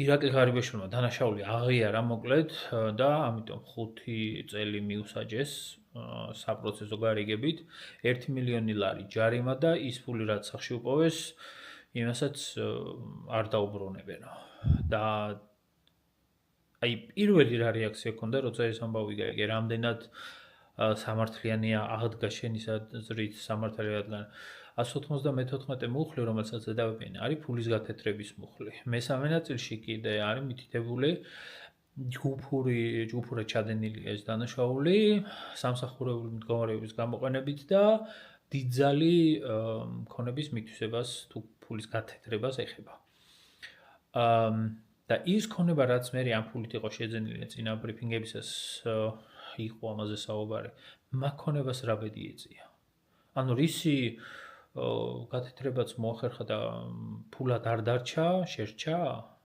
ირაკლი ღარიბაშვილმა დანაშაული აღიარა მოკლედ და ამიტომ 5 წელი მიუსაჯეს საპროცესო გარიგებით 1 მილიონი ლარი ჯარიმა და ის ფული რაც სახში უპოვეს იმასაც არ დაუბრუნებენო და აი პირველი რა რეაქცია ჰქონდა როცა ეს ამბავი გაიგე რამდენად სამართლიანია აღდგა შენისა ზრით სამართალი რადგან 194 მუხლი, რომელსაც ედავებიან, არის ფულის გათეთრების მუხლი. მესამე ნაწილში კიდე არის მითითებული ჯგუფურად ჩადენილი ეს დანაშაული სამსახურებული მდგომარეობის გამოყენებით და დიდძალი მქონების მითვისებას თუ ფულის გათეთრებას ეხება. და ის ქონება, რაც მე ამ ფულით იყო შეძენილი წინა ბრიფინგებისას იყო ამაზე საუბარი, მაგ ქონებას რა ბედი ეწია. ანუ რისი გათეთრებაც მოახერხა და ფულად არ დარჩა, შერჩა?